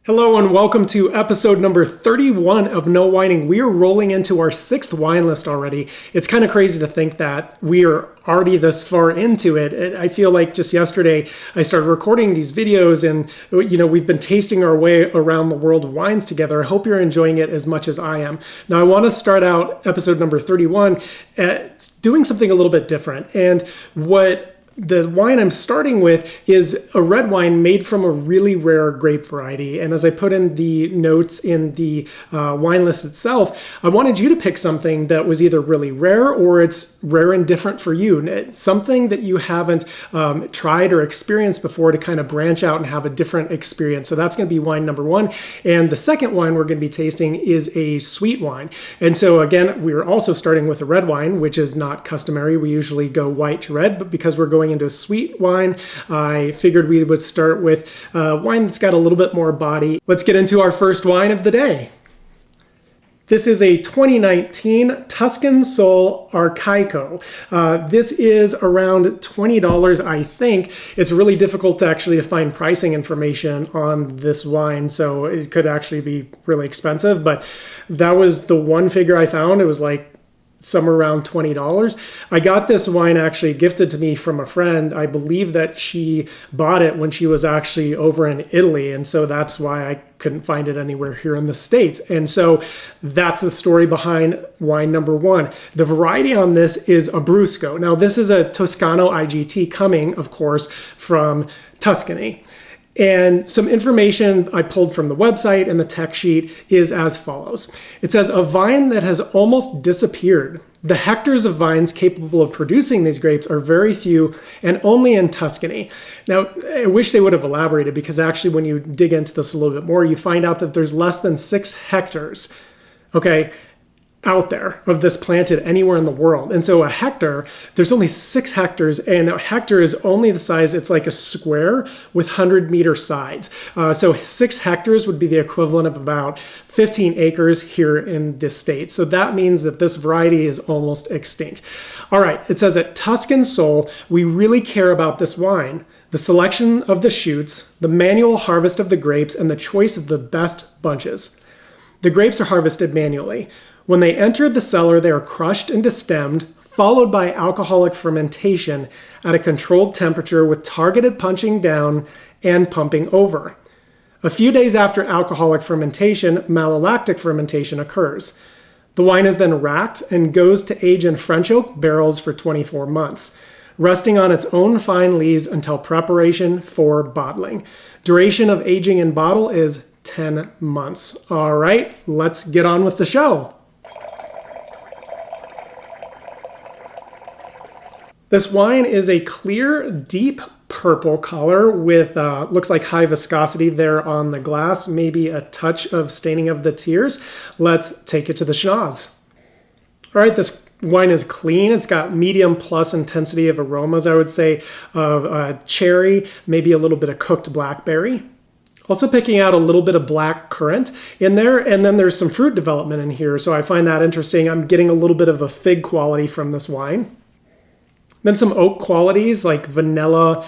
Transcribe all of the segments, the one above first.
Hello and welcome to episode number 31 of No Whining. We are rolling into our 6th wine list already. It's kind of crazy to think that we are already this far into it. I feel like just yesterday I started recording these videos and we've been tasting our way around the world of wines together. I hope you're enjoying it as much as I am. Now I want to start out episode number 31 doing something a little bit different. And what the wine I'm starting with is a red wine made from a really rare grape variety. And as I put in the notes in the wine list itself, I wanted you to pick something that was either really rare or it's rare and different for you. It's something that you haven't tried or experienced before to kind of branch out and have a different experience. So that's going to be wine number 1. And the second wine we're going to be tasting is a sweet wine. And so again, we're also starting with a red wine, which is not customary. We usually go white to red, but because we're going into a sweet wine, I figured we would start with wine that's got a little bit more body. Let's get into our first wine of the day. This is a 2019 Tuscan Soul Archaico. This is around $20, I think. It's really difficult to actually find pricing information on this wine, so it could actually be really expensive, but that was the one figure I found. It was like somewhere around $20. I got this wine actually gifted to me from a friend. I believe that she bought it when she was actually over in Italy, and so that's why I couldn't find it anywhere here in the States. And so that's the story behind wine number 1. The variety on this is Abrusco. Now this is a Toscano IGT coming, of course, from Tuscany. And some information I pulled from the website and the tech sheet is as follows. It says, a vine that has almost disappeared. The hectares of vines capable of producing these grapes are very few and only in Tuscany. Now, I wish they would have elaborated, because actually when you dig into this a little bit more, you find out that there's less than 6 hectares, okay, out there of this planted anywhere in the world. And so a hectare, there's only 6 hectares, and a hectare is only the size, it's like a square with 100-meter sides. So 6 hectares would be the equivalent of about 15 acres here in this state. So that means that this variety is almost extinct. All right, it says at Tuscan Soul, we really care about this wine. The selection of the shoots, the manual harvest of the grapes, and the choice of the best bunches. The grapes are harvested manually. When they enter the cellar, they are crushed and destemmed, followed by alcoholic fermentation at a controlled temperature with targeted punching down and pumping over. A few days after alcoholic fermentation, malolactic fermentation occurs. The wine is then racked and goes to age in French oak barrels for 24 months, resting on its own fine lees until preparation for bottling. Duration of aging in bottle is 10 months. All right, let's get on with the show. This wine is a clear, deep purple color with, looks like high viscosity there on the glass, maybe a touch of staining of the tears. Let's take it to the schnoz. All right, this wine is clean. It's got medium plus intensity of aromas, I would say, of cherry, maybe a little bit of cooked blackberry. Also picking out a little bit of black currant in there, and then there's some fruit development in here, so I find that interesting. I'm getting a little bit of a fig quality from this wine. Then some oak qualities like vanilla,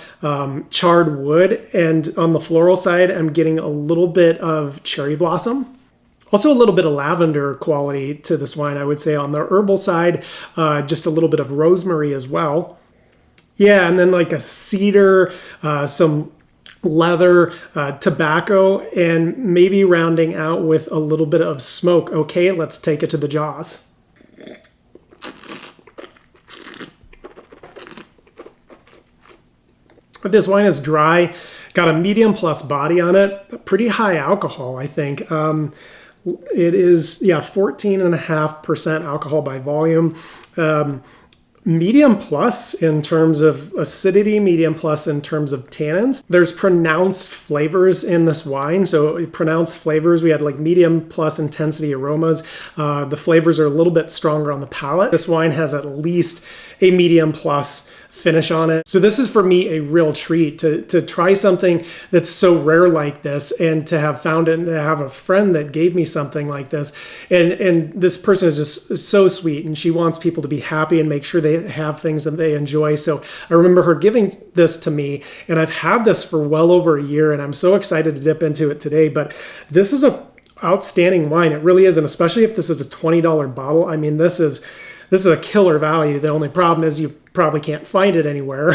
charred wood, and on the floral side, I'm getting a little bit of cherry blossom. Also a little bit of lavender quality to this wine, I would say. On the herbal side, just a little bit of rosemary as well. Yeah, and then like a cedar, some leather, tobacco, and maybe rounding out with a little bit of smoke. Okay, let's take it to the jaws. This wine is dry, got a medium plus body on it, pretty high alcohol, I think. It is, 14.5% alcohol by volume. Medium plus in terms of acidity, medium plus in terms of tannins. There's pronounced flavors in this wine. So pronounced flavors, we had like medium plus intensity aromas. The flavors are a little bit stronger on the palate. This wine has at least a medium plus finish on it. So this is for me a real treat to try something that's so rare like this, and to have found it and to have a friend that gave me something like this. And this person is just so sweet, and she wants people to be happy and make sure they have things that they enjoy. So I remember her giving this to me, and I've had this for well over a year, and I'm so excited to dip into it today. But this is a outstanding wine. It really is, and especially if this is a $20 bottle. I mean, this is a killer value. The only problem is you probably can't find it anywhere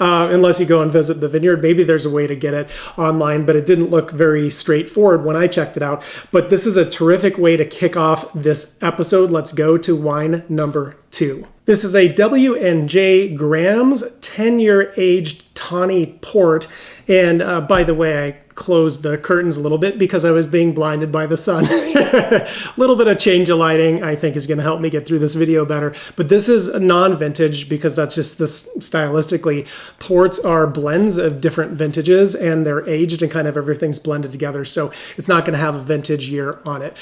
unless you go and visit the vineyard. Maybe there's a way to get it online, but it didn't look very straightforward when I checked it out. But this is a terrific way to kick off this episode. Let's go to wine number 2. This is a W&J Graham's 10-year aged Tawny Port. And by the way, I closed the curtains a little bit because I was being blinded by the sun. A little bit of change of lighting I think is going to help me get through this video better. But this is a non-vintage because that's just this stylistically. Ports are blends of different vintages and they're aged and kind of everything's blended together. So it's not going to have a vintage year on it.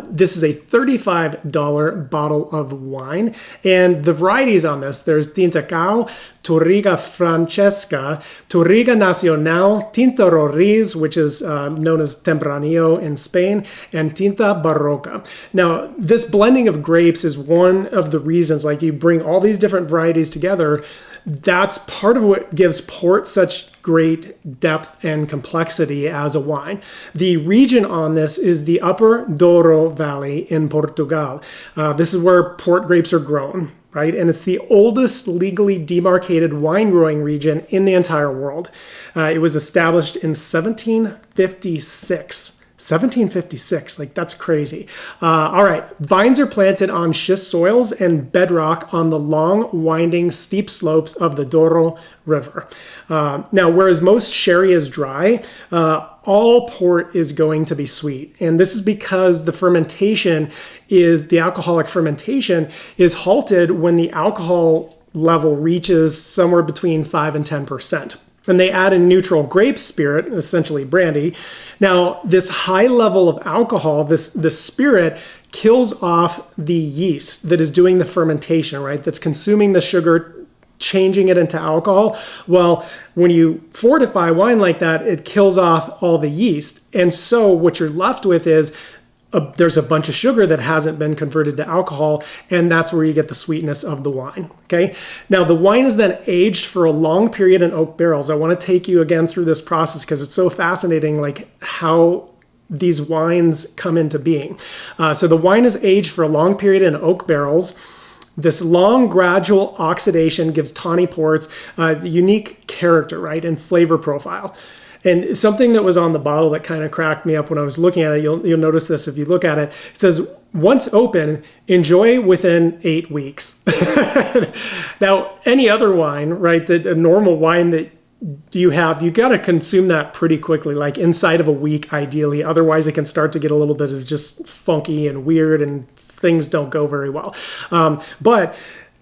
This is a $35 bottle of wine. And the varieties on this, there's Tinta Cao, Touriga Francesca, Touriga Nacional, Tinta Roriz, which is known as Tempranillo in Spain, and Tinta Barroca. Now, this blending of grapes is one of the reasons, like you bring all these different varieties together, that's part of what gives port such great depth and complexity as a wine. The region on this is the Upper Douro Valley in Portugal. This is where port grapes are grown, right? And it's the oldest legally demarcated wine growing region in the entire world. It was established in 1756. 1756, like that's crazy. All right, vines are planted on schist soils and bedrock on the long, winding, steep slopes of the Douro River. Now, whereas most sherry is dry, all port is going to be sweet. And this is because the alcoholic fermentation is halted when the alcohol level reaches somewhere between 5 and 10%. And they add a neutral grape spirit, essentially brandy. Now, this high level of alcohol, this spirit kills off the yeast that is doing the fermentation, right? That's consuming the sugar, changing it into alcohol. Well, when you fortify wine like that, it kills off all the yeast. And so what you're left with is there's a bunch of sugar that hasn't been converted to alcohol, and that's where you get the sweetness of the wine, okay? Now, the wine is then aged for a long period in oak barrels. I want to take you again through this process because it's so fascinating, like how these wines come into being. So the wine is aged for a long period in oak barrels. This long, gradual oxidation gives tawny ports the unique character, right, and flavor profile. And something that was on the bottle that kind of cracked me up when I was looking at it, you'll notice this if you look at it. It says, once open, enjoy within 8 weeks. Now, any other wine, right, a normal wine that you got to consume that pretty quickly, like inside of a week, ideally. Otherwise, it can start to get a little bit of just funky and weird and things don't go very well. But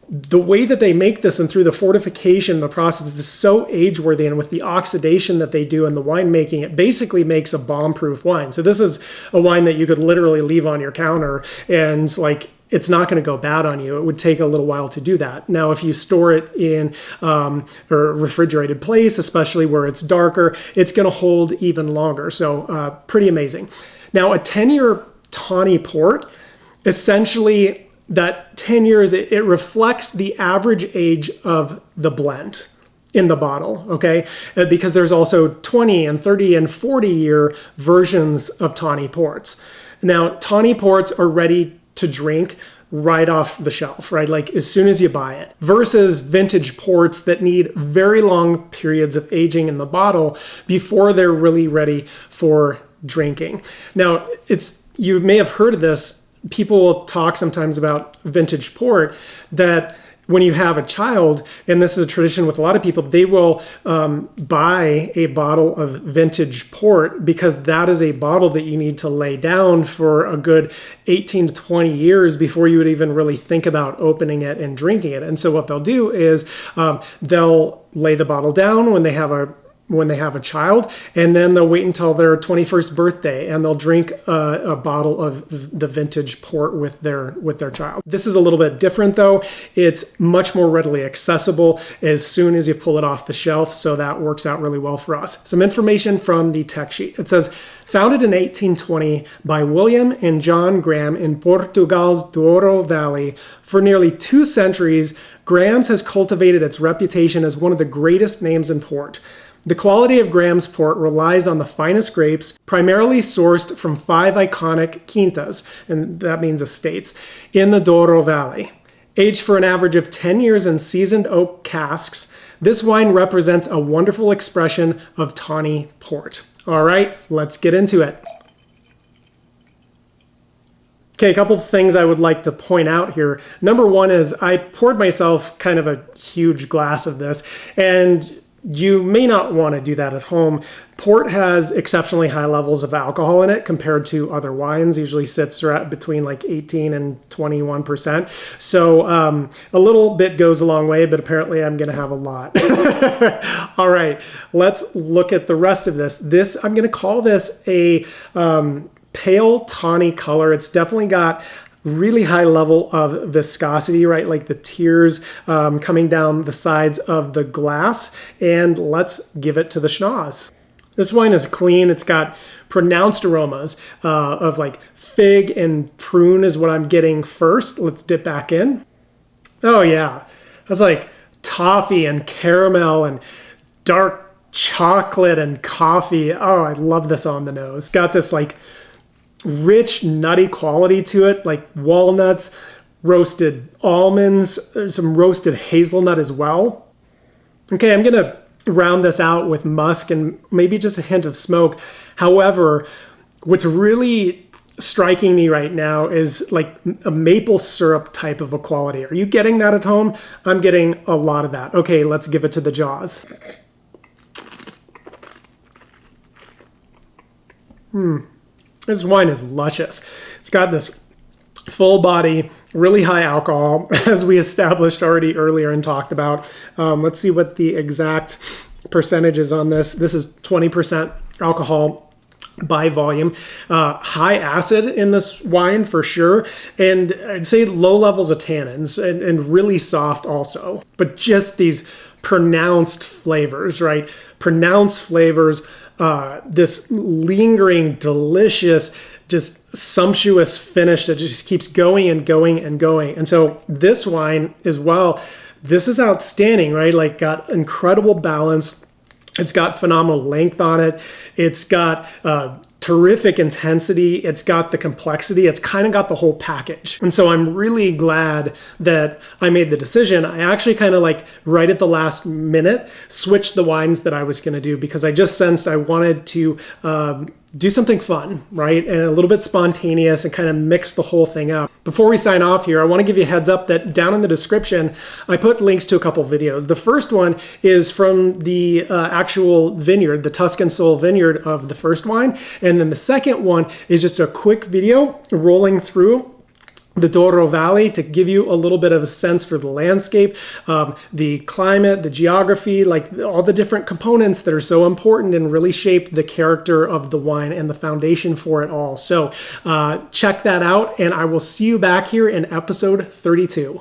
the way that they make this and through the fortification, the process is so age-worthy, and with the oxidation that they do in the winemaking, it basically makes a bomb-proof wine. So this is a wine that you could literally leave on your counter and like it's not going to go bad on you. It would take a little while to do that. Now, if you store it in a refrigerated place, especially where it's darker, it's going to hold even longer. So pretty amazing. Now, a 10-year tawny port, essentially that 10 years, it reflects the average age of the blend in the bottle, okay? Because there's also 20 and 30 and 40-year versions of tawny ports. Now, tawny ports are ready to drink right off the shelf, right? Like as soon as you buy it, versus vintage ports that need very long periods of aging in the bottle before they're really ready for drinking. Now, you may have heard of this. People will talk sometimes about vintage port, that when you have a child, and this is a tradition with a lot of people, they will buy a bottle of vintage port because that is a bottle that you need to lay down for a good 18 to 20 years before you would even really think about opening it and drinking it. And so what they'll do is they'll lay the bottle down when they have a when they have a child, and then they'll wait until their 21st birthday and they'll drink a bottle of the vintage port with their child. This is a little bit different though. It's much more readily accessible as soon as you pull it off the shelf, so that works out really well for us. Some information from the tech sheet. It says, founded in 1820 by William and John Graham in Portugal's Douro Valley, for nearly 2 centuries, Graham's has cultivated its reputation as one of the greatest names in port. The quality of Graham's port relies on the finest grapes, primarily sourced from 5 iconic quintas, and that means estates, in the Douro Valley. Aged for an average of 10 years in seasoned oak casks, this wine represents a wonderful expression of tawny port. All right, let's get into it. Okay, a couple of things I would like to point out here. Number one is I poured myself kind of a huge glass of this, and you may not want to do that at home. Port has exceptionally high levels of alcohol in it compared to other wines. Usually sits right between like 18 and 21%. So a little bit goes a long way, but apparently I'm going to have a lot. All right, let's look at the rest of this. I'm going to call this a pale tawny color. It's definitely got really high level of viscosity, right? Like the tears coming down the sides of the glass. And let's give it to the schnoz. This wine is clean. It's got pronounced aromas of like fig and prune is what I'm getting first. Let's dip back in. Oh yeah, that's like toffee and caramel and dark chocolate and coffee. Oh, I love this on the nose. Got this like rich nutty quality to it, like walnuts, roasted almonds, some roasted hazelnut as well. Okay, I'm gonna round this out with musk and maybe just a hint of smoke. However, what's really striking me right now is like a maple syrup type of a quality. Are you getting that at home? I'm getting a lot of that. Okay, let's give it to the jaws. This wine is luscious. It's got this full body, really high alcohol, as we established already earlier and talked about. Let's see what the exact percentage is on this. This is 20% alcohol by volume. High acid in this wine for sure. And I'd say low levels of tannins and really soft also. But just these pronounced flavors, right? Pronounced flavors. This lingering, delicious, just sumptuous finish that just keeps going and going and going. And so this wine as well, this is outstanding, right? Like got incredible balance. It's got phenomenal length on it. It's got terrific intensity. It's got the complexity. It's kind of got the whole package. And so I'm really glad that I made the decision. I actually kind of like right at the last minute switched the wines that I was going to do because I just sensed I wanted to do something fun, right? And a little bit spontaneous and kind of mix the whole thing up. Before we sign off here, I want to give you a heads up that down in the description, I put links to a couple videos. The first one is from the actual vineyard, the Tuscan Soul vineyard of the first wine. And then the second one is just a quick video rolling through the Douro Valley to give you a little bit of a sense for the landscape, the climate, the geography, like all the different components that are so important and really shape the character of the wine and the foundation for it all. So check that out, and I will see you back here in episode 32.